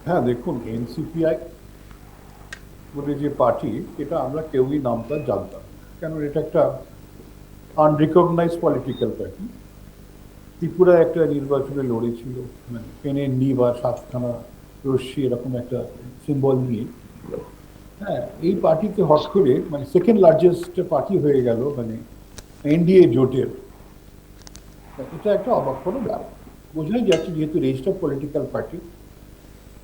হ্যাঁ, দেখুন, এনসিপিআই বলে যে পার্টি, এটা আমরা কেউই নামটা জানতাম না। কেন, এটা একটা আনরিকগনাইজ পলিটিক্যাল পার্টি। ত্রিপুরায় একটা নির্বাচনে লড়েছিল, মানে পেনের নিব আর সাতখানা রশ্মি এরকম একটা সিম্বল নিয়ে। হ্যাঁ, এই পার্টিকে হট করে মানে সেকেন্ড লার্জেস্ট পার্টি হয়ে গেল, মানে এনডিএ জোটের। এটা একটা অবাক কোনো ব্যাপার। বোঝাই যাচ্ছে যেহেতু রেজিস্টার্ড পলিটিক্যাল পার্টি,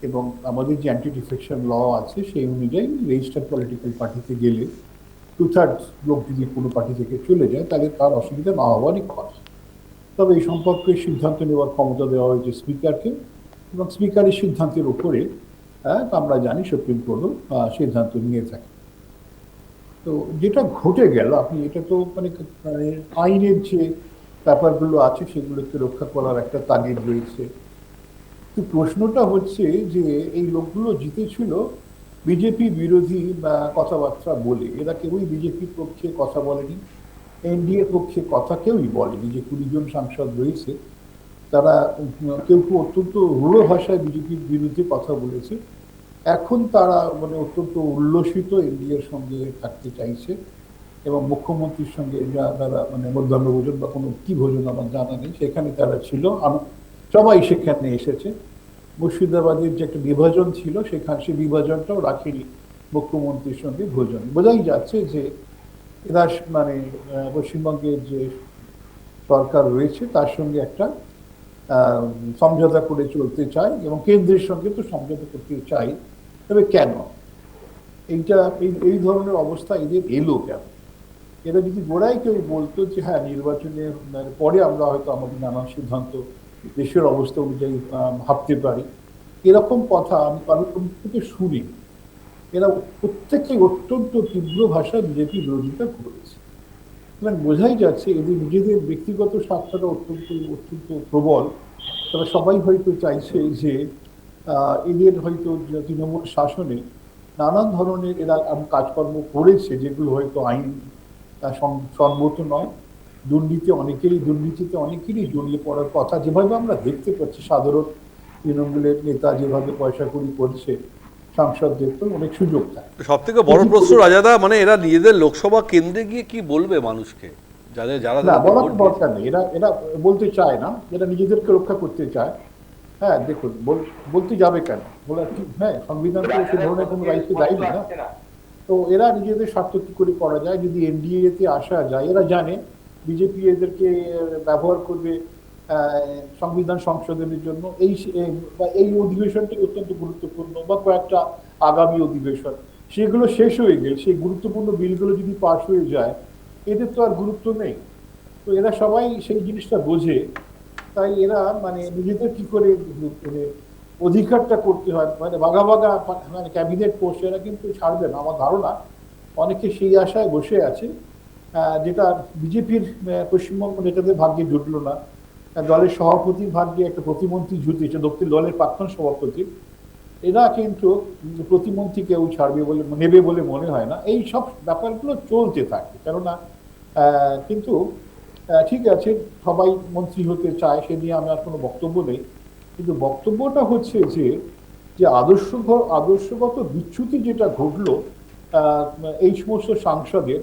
এবং আমাদের যে অ্যান্টি ডিফেকশন ল আছে সেই অনুযায়ী রেজিস্টার্ড পলিটিক্যাল পার্টিতে গেলে 2/3 লোক যদি কোনো পার্টি থেকে চলে যায় তাহলে তার অসুবিধা না হওয়ারই কথা। তবে এই সম্পর্কে সিদ্ধান্ত নেওয়ার ক্ষমতা দেওয়া হয়েছে স্পিকারকে, এবং স্পিকারের সিদ্ধান্তের উপরে আমরা জানি সুপ্রিম কোর্টও সিদ্ধান্ত নিয়ে থাকে। তো যেটা ঘটে গেল, আপনি এটা তো মানে মানে আইনের যে ব্যাপারগুলো আছে সেগুলোকে রক্ষা করার একটা তাগিদ রয়েছে। তো প্রশ্নটা হচ্ছে যে এই লোকগুলো জিতেছিল বিজেপি বিরোধী বা কথাবার্তা বলে। এরা কেউই বিজেপির পক্ষে কথা বলেনি, এনডিএ পক্ষে কথা কেউই বলেনি। যে 20 জন সাংসদ রয়েছে তারা কেউ কেউ অত্যন্ত রূঢ় ভাষায় বিজেপির বিরুদ্ধে কথা বলেছে। এখন তারা মানে অত্যন্ত উল্লসিত এনডিএর সঙ্গে থাকতে চাইছে, এবং মুখ্যমন্ত্রীর সঙ্গে তারা মানে মধ্যাহ্ন ভোজন বা কোনো কি ভোজন আমার জানা নেই, সেখানে তারা ছিল। সবাই সেখানে এসেছে। মুর্শিদাবাদের যে একটা বিভাজন ছিল সেখানে সেই বিভাজনটাও রাখেনি মুখ্যমন্ত্রীর সঙ্গে ভোজন। বোঝাই যাচ্ছে যে এরা মানে পশ্চিমবঙ্গের যে সরকার রয়েছে তার সঙ্গে একটা সমঝোতা করে চলতে চায়, এবং কেন্দ্রের সঙ্গে তো সমঝোতা করতে চাই। তবে কেন এইটা এই এই ধরনের অবস্থা এদের এলো কেন? এরা যদি গোড়াই কেউ বলতো যে হ্যাঁ, নির্বাচনে মানে পরে আমরা হয়তো আমাদের নানান সিদ্ধান্ত দেশের অবস্থা অনুযায়ী ভাবতে পারি, এরকম কথা আমি কারোর থেকে শুনি। এরা প্রত্যেকেই অত্যন্ত তীব্র ভাষায় বিজেপি বিরোধিতা করেছে। মানে বোঝাই যাচ্ছে এদের নিজেদের ব্যক্তিগত স্বার্থটা অত্যন্ত অত্যন্ত প্রবল। তবে সবাই হয়তো চাইছে যে এদের হয়তো তৃণমূল শাসনে নানান ধরনের এরা কাজকর্ম করেছে যেগুলো হয়তো আইন সম্মত নয়। দুর্নীতিতে অনেকেরই জড়িয়ে পড়ার কথা, যেভাবে আমরা দেখতে পাচ্ছি সাধারণ তৃণমূলের নেতা যেভাবে পয়সা কড়ি করছে, সাংসদদের তো অনেক সুযোগ থাকে। সব থেকে বড় প্রশ্ন রাজাদা, মানে এরা নিজেদের লোকসভা কেন্দ্রে গিয়ে কি বলবে মানুষকে, যারা যারা না, তাদেরকে বলার ভোট তো দিয়েছে? দরকার নেই। এরা এরা বলতে চায় না, এরা নিজেদেরকে রক্ষা করতে চায়। হ্যাঁ, দেখুন, বলতে যাবে কেন? বলা ঠিক, হ্যাঁ, সংবিধান তো সে ধরনের কোনো দায়িত্ব দেয়নি না। তো এরা নিজেদের স্বার্থ কি করে করা যায় যদি এনডিএ তে আসা যায়, এরা জানে বিজেপি এদেরকে ব্যবহার করবে সংবিধান সংশোধনের জন্য। বা এই অধিবেশনটি অত্যন্ত গুরুত্বপূর্ণ, বা কয়েকটা আগামী অধিবেশন, সেগুলো শেষ হয়ে গেলে সেই গুরুত্বপূর্ণ বিলগুলো যদি পাশ হয়ে যায়, এদের তো আর গুরুত্ব নেই। তো এরা সবাই সেই জিনিসটা বোঝে। তাই এরা মানে নিজেদের কি করে মানে অধিকারটা করতে হয়, মানে বাঘা বাঘা মানে ক্যাবিনেট পোস্ট এরা কিন্তু ছাড়বে না আমার ধারণা। অনেকে সেই আশায় বসে আছে, যেটা বিজেপির পশ্চিমবঙ্গ নেতাদের ভাগ্যে জুটলো না। দলের সভাপতির ভাগ্যে একটা প্রতিমন্ত্রী জুটেছে, দক্ষিণ দলের প্রাক্তন সভাপতি। এরা কিন্তু প্রতিমন্ত্রী কেউ ছাড়বে বলে নেবে বলে মনে হয় না। এই সব ব্যাপারগুলো চলতে থাকে, কেননা কিন্তু ঠিক আছে, সবাই মন্ত্রী হতে চায়, সে নিয়ে আমার কোনো বক্তব্য নেই। কিন্তু বক্তব্যটা হচ্ছে যে যে আদর্শগত বিচ্যুতি যেটা ঘটলো আহ, এই সমস্ত সাংসদের,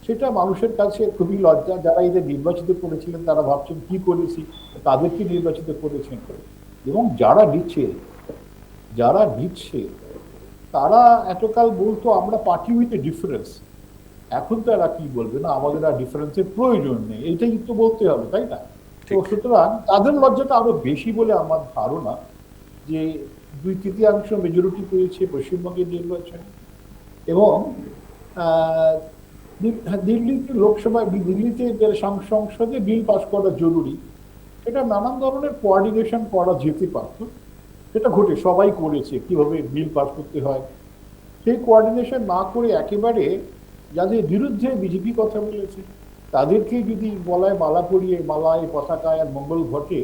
সেটা মানুষের কাছে খুবই লজ্জা। যারা এদের নির্বাচিত করেছিলেন তারা ভাবছেন কি করেছি, তাদেরকে নির্বাচিত করেছেন। এবং যারা নিচ্ছে তারা এতকাল বলতো আমরা পার্টি উইথ এ ডিফারেন্স। এখন তো এরা কি বলবে, না আমাদের আর ডিফারেন্সের প্রয়োজন নেই, এইটাই তো বলতে হবে, তাই না? তো ঠিক। সুতরাং তাদের লজ্জাটা আরো বেশি বলে আমার ধারণা। যে 2/3 মেজরিটি পেয়েছে পশ্চিমবঙ্গের নির্বাচনে, এবং আহ, দিল্লিতে লোকসভায় দিল্লিতে সংসদে বিল পাস করা জরুরি। এটা নানান ধরনের কোঅর্ডিনেশন করা যেতে পারত। সেটা ঘটে, সবাই করেছে কিভাবে বিল পাস করতে হয়। সেই কোঅর্ডিনেশন না করে একেবারে যাদের বিরুদ্ধে বিজেপি কথা বলেছে তাদেরকে যদি গলায় মালা পরিয়ে, মালায় পতাকায় আর মঙ্গল ঘটে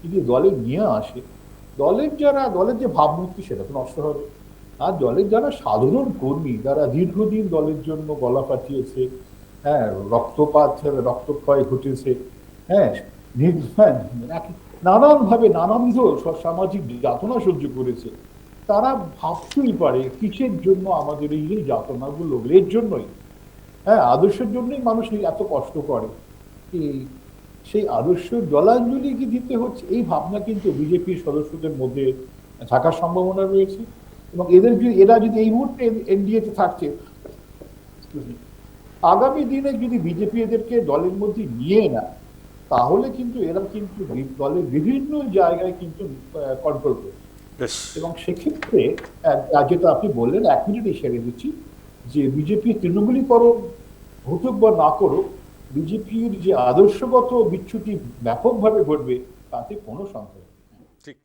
যদি দলে নিয়ে আসে, দলের যে ভাবমূর্তি সেটা তো নষ্ট হবে। আর দলের যারা সাধারণ কর্মী, যারা দীর্ঘদিন দলের জন্য গলা ফাটিয়েছে, হ্যাঁ, রক্তক্ষয় ঘটেছে, হ্যাঁ, হ্যাঁ, নানান ভাবে নানাবিধ সামাজিক যাতনা সহ্য করেছে, তারা ভাবতেই পারে কিসের জন্য আমাদের এই যে যাতনাগুলো, এর জন্যই। হ্যাঁ, আদর্শের জন্যই মানুষ এই এত কষ্ট করে। এই সেই আদর্শ জলাঞ্জলি কি দিতে হচ্ছে, এই ভাবনা কিন্তু বিজেপির সদস্যদের মধ্যে থাকার সম্ভাবনা রয়েছে। এবং এরা যদি এই মুহূর্তে এনডিএতে থাকছে, আগামী দিনে যদি বিজেপি এদেরকে দলের মধ্যে নিয়ে নেয়, তাহলে কিন্তু এরা কিন্তু দলের বিভিন্ন জায়গায় কিন্তু কন্ট্রোল করবে। বেশ। এবং সেক্ষেত্রে যেটা আপনি বললেন, 1 মিনিটে সেরে দিচ্ছি, যে বিজেপি তৃণমূলী করুক, ঘটুক বা না করুক, বিজেপির যে আদর্শগত বিচ্যুতি ব্যাপকভাবে ঘটবে তাতে কোনো সন্দেহ নেই। ঠিক।